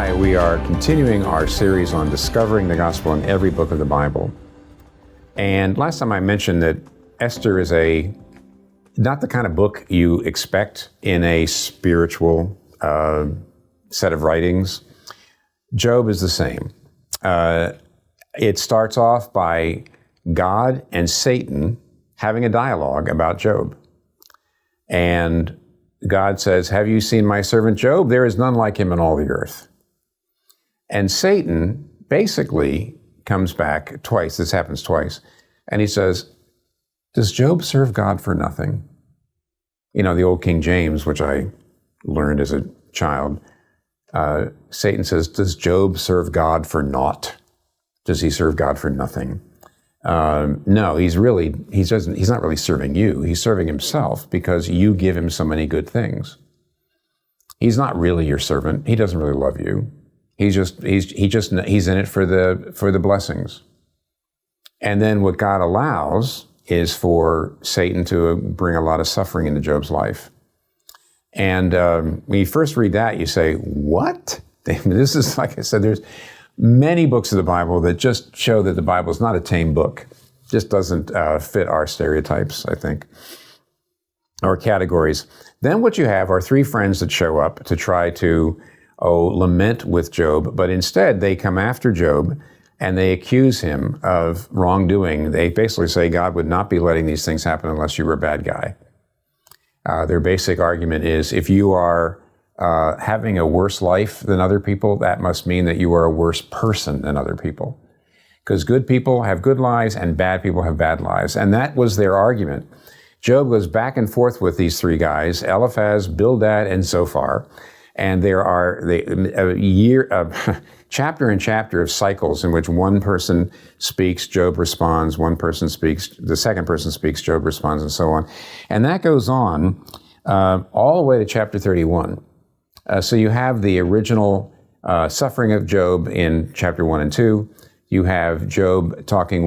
Hi, we are continuing our series on discovering the gospel in every book of the Bible. And last time I mentioned that Esther is not the kind of book you expect in a spiritual set of writings. Job is the same. It starts off by God and Satan having a dialogue about Job. And God says, "Have you seen my servant Job? There is none like him in all the earth." And Satan basically comes back twice. This happens twice. And he says, "Does Job serve God for nothing?" You know, the old King James, which I learned as a child, Satan says, "Does Job serve God for naught? Does he serve God for nothing?" No, he's not really serving you. He's serving himself because you give him so many good things. He's not really your servant. He doesn't really love you. He's in it for the blessings. And then what God allows is for Satan to bring a lot of suffering into Job's life. And when you first read that, you say, "What?" This is, like I said, there's many books of the Bible that just show that the Bible is not a tame book. Just doesn't fit our stereotypes, I think, or categories. Then what you have are three friends that show up to try to lament with Job, but instead they come after Job and they accuse him of wrongdoing. They basically say God would not be letting these things happen unless you were a bad guy. Their basic argument is if you are having a worse life than other people, that must mean that you are a worse person than other people. Because good people have good lives and bad people have bad lives. And that was their argument. Job goes back and forth with these three guys, Eliphaz, Bildad, and Zophar. And there are chapter and chapter of cycles in which one person speaks, Job responds, one person speaks, the second person speaks, Job responds, and so on. And that goes on all the way to chapter 31. So you have the original suffering of Job in chapter 1 and 2. You have Job dialoguing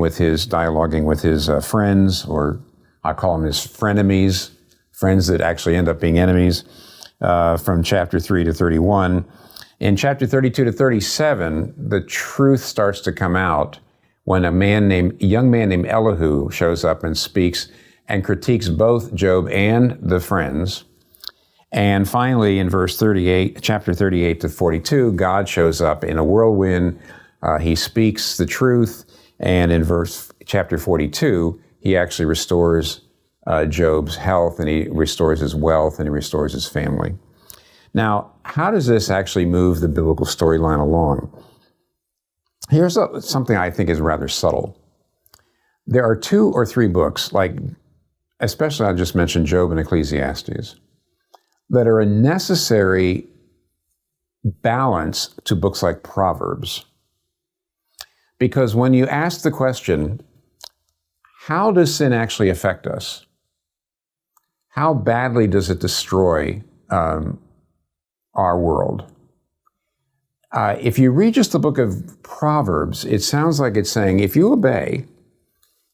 with his friends, or I call them his frenemies, friends that actually end up being enemies, from chapter 3 to 31. In chapter 32 to 37, the truth starts to come out when a young man named Elihu shows up and speaks and critiques both Job and the friends. And finally, in chapter 38 to 42, God shows up in a whirlwind. He speaks the truth. And in chapter 42, he actually restores Job's health, and he restores his wealth, and he restores his family. Now, how does this actually move the biblical storyline along? Here's something I think is rather subtle. There are 2 or 3 books, especially I just mentioned Job and Ecclesiastes, that are a necessary balance to books like Proverbs. Because when you ask the question, how does sin actually affect us? How badly does it destroy our world? If you read just the book of Proverbs, it sounds like it's saying, if you obey,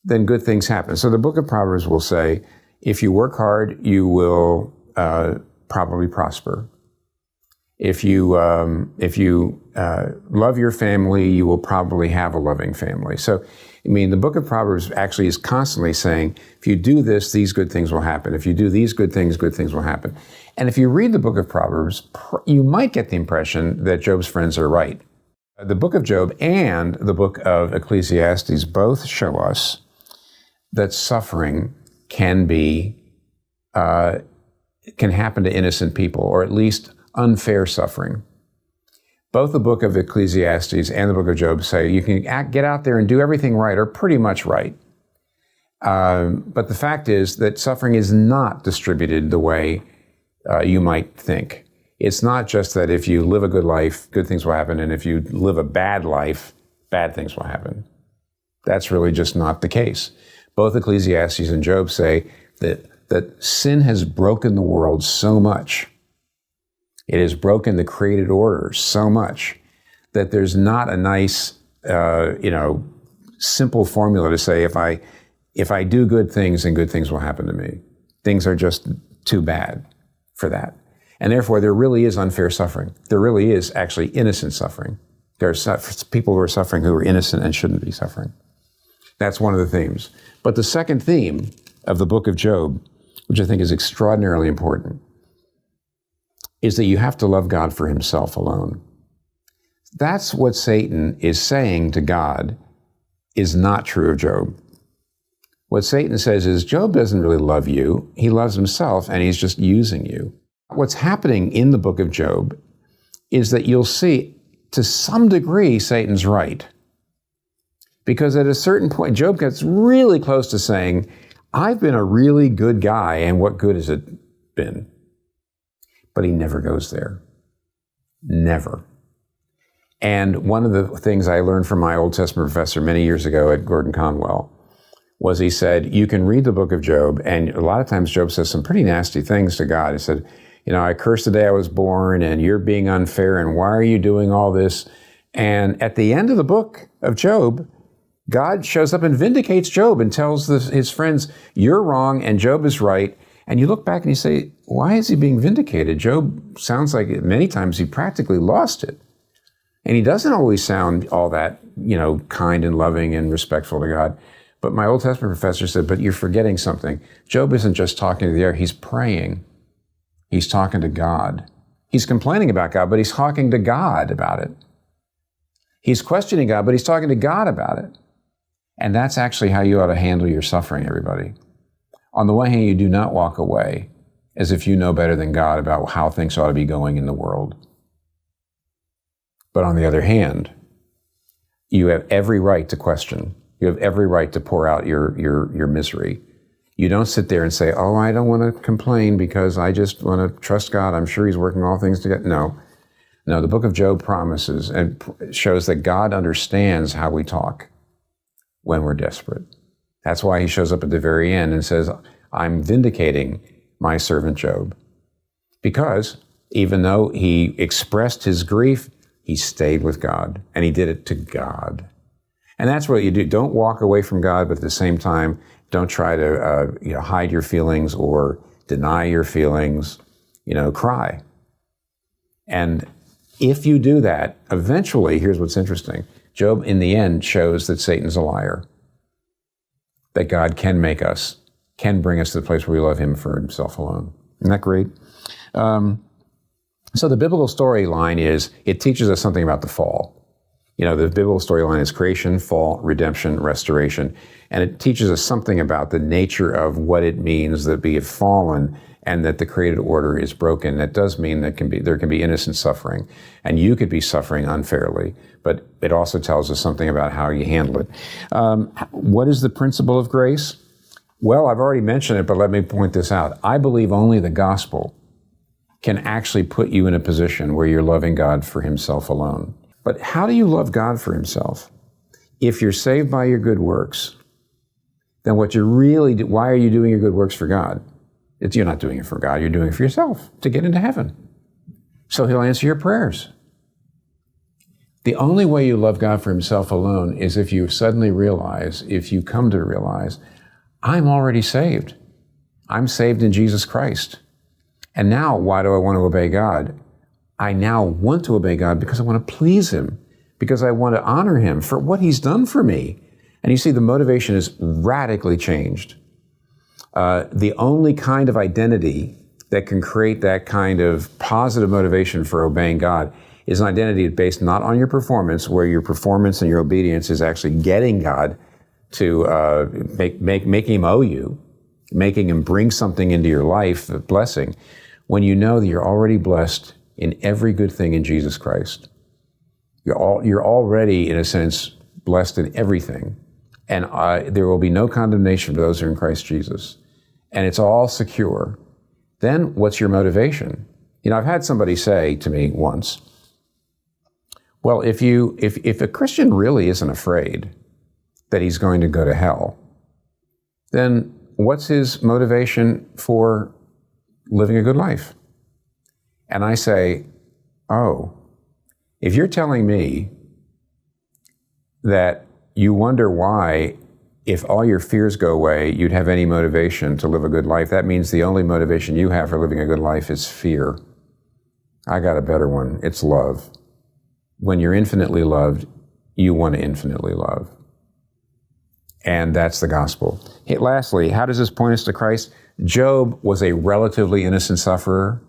then good things happen. So the book of Proverbs will say, if you work hard, you will probably prosper. If you love your family, you will probably have a loving family. So, the book of Proverbs actually is constantly saying, if you do this, these good things will happen. If you do these good things will happen. And if you read the book of Proverbs, you might get the impression that Job's friends are right. The book of Job and the book of Ecclesiastes both show us that suffering can happen to innocent people, or at least unfair suffering. Both the book of Ecclesiastes and the book of Job say you can get out there and do everything right, or pretty much right. But the fact is that suffering is not distributed the way you might think. It's not just that if you live a good life, good things will happen, and if you live a bad life, bad things will happen. That's really just not the case. Both Ecclesiastes and Job say that sin has broken the world so much, it has broken the created order so much, that there's not a nice, simple formula to say, if I do good things, then good things will happen to me. Things are just too bad for that. And therefore, there really is unfair suffering. There really is actually innocent suffering. There are people who are suffering who are innocent and shouldn't be suffering. That's one of the themes. But the second theme of the book of Job, which I think is extraordinarily important, is that you have to love God for himself alone. That's what Satan is saying to God is not true of Job. What Satan says is, Job doesn't really love you. He loves himself, and he's just using you. What's happening in the book of Job is that you'll see, to some degree, Satan's right. Because at a certain point, Job gets really close to saying, I've been a really good guy, and what good has it been? But he never goes there. Never. And one of the things I learned from my Old Testament professor many years ago at Gordon Conwell was he said, you can read the book of Job, and a lot of times Job says some pretty nasty things to God. He said, I cursed the day I was born, and you're being unfair, and why are you doing all this? And at the end of the book of Job, God shows up and vindicates Job and tells his friends, you're wrong and Job is right. And you look back and you say, why is he being vindicated? Job sounds like many times he practically lost it. And he doesn't always sound all that, kind and loving and respectful to God. But my Old Testament professor said, but you're forgetting something. Job isn't just talking to the air, he's praying. He's talking to God. He's complaining about God, but he's talking to God about it. He's questioning God, but he's talking to God about it. And that's actually how you ought to handle your suffering, everybody. On the one hand, you do not walk away as if you know better than God about how things ought to be going in the world. But on the other hand, you have every right to question. You have every right to pour out your misery. You don't sit there and say, oh, I don't want to complain because I just want to trust God. I'm sure he's working all things together. No, the book of Job promises and shows that God understands how we talk when we're desperate. That's why he shows up at the very end and says, I'm vindicating my servant Job. Because even though he expressed his grief, he stayed with God, and he did it to God. And that's what you do. Don't walk away from God, but at the same time, don't try to hide your feelings or deny your feelings. Cry. And if you do that, eventually, here's what's interesting. Job, in the end, shows that Satan's a liar. That God can bring us to the place where we love him for himself alone. Isn't that great? So the biblical storyline is, it teaches us something about the fall. The biblical storyline is creation, fall, redemption, restoration. And it teaches us something about the nature of what it means that we have fallen and that the created order is broken. That does mean that there can be innocent suffering, and you could be suffering unfairly, but it also tells us something about how you handle it. What is the principle of grace? Well, I've already mentioned it, but let me point this out. I believe only the gospel can actually put you in a position where you're loving God for himself alone. But how do you love God for himself? If you're saved by your good works, then what you're really why are you doing your good works for God? You're not doing it for God, you're doing it for yourself, to get into heaven. So he'll answer your prayers. The only way you love God for himself alone is if you suddenly realize, if you come to realize, I'm already saved. I'm saved in Jesus Christ. And now, why do I want to obey God? I now want to obey God because I want to please him, because I want to honor him for what he's done for me. And you see, the motivation is radically changed. The only kind of identity that can create that kind of positive motivation for obeying God is an identity based not on your performance, where your performance and your obedience is actually getting God to making him owe you, making him bring something into your life, a blessing, when you know that you're already blessed in every good thing in Jesus Christ. You're already, in a sense, blessed in everything. And there will be no condemnation for those who are in Christ Jesus. And it's all secure. Then what's your motivation? I've had somebody say to me once, well, if a Christian really isn't afraid that he's going to go to hell, then what's his motivation for living a good life? And I say, oh, if you're telling me that you wonder why, if all your fears go away, you'd have any motivation to live a good life, that means the only motivation you have for living a good life is fear. I got a better one. It's love. When you're infinitely loved, you want to infinitely love. And that's the gospel. Hey, lastly, how does this point us to Christ? Job was a relatively innocent sufferer.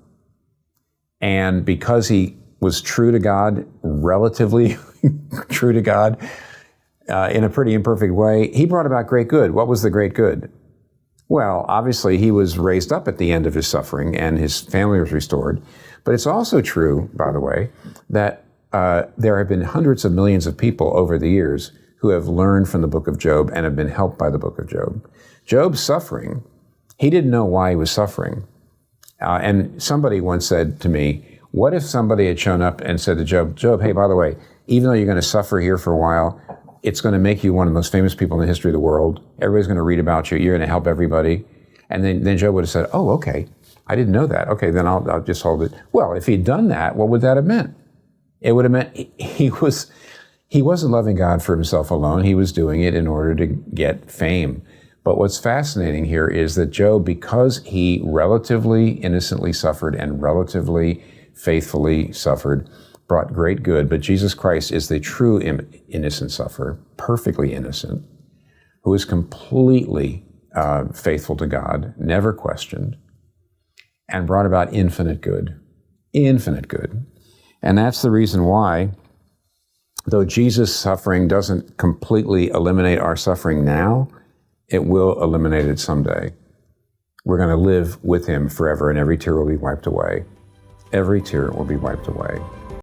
And because he was true to God, relatively true to God, in a pretty imperfect way, he brought about great good. What was the great good? Well, obviously, he was raised up at the end of his suffering and his family was restored. But it's also true, by the way, that there have been hundreds of millions of people over the years who have learned from the book of Job and have been helped by the book of Job. Job's suffering, he didn't know why he was suffering. And somebody once said to me, what if somebody had shown up and said to Job, hey, by the way, even though you're going to suffer here for a while, it's going to make you one of the most famous people in the history of the world. Everybody's going to read about you. You're going to help everybody. And then Job would have said, oh, okay, I didn't know that. Okay, then I'll just hold it. Well, if he'd done that, what would that have meant? It would have meant he wasn't loving God for himself alone. He was doing it in order to get fame. But what's fascinating here is that Job, because he relatively innocently suffered and relatively faithfully suffered, brought great good. But Jesus Christ is the true innocent sufferer, perfectly innocent, who is completely faithful to God, never questioned, and brought about infinite good. Infinite good. And that's the reason why, though Jesus' suffering doesn't completely eliminate our suffering now, it will eliminate it someday. We're going to live with him forever, and every tear will be wiped away. Every tear will be wiped away.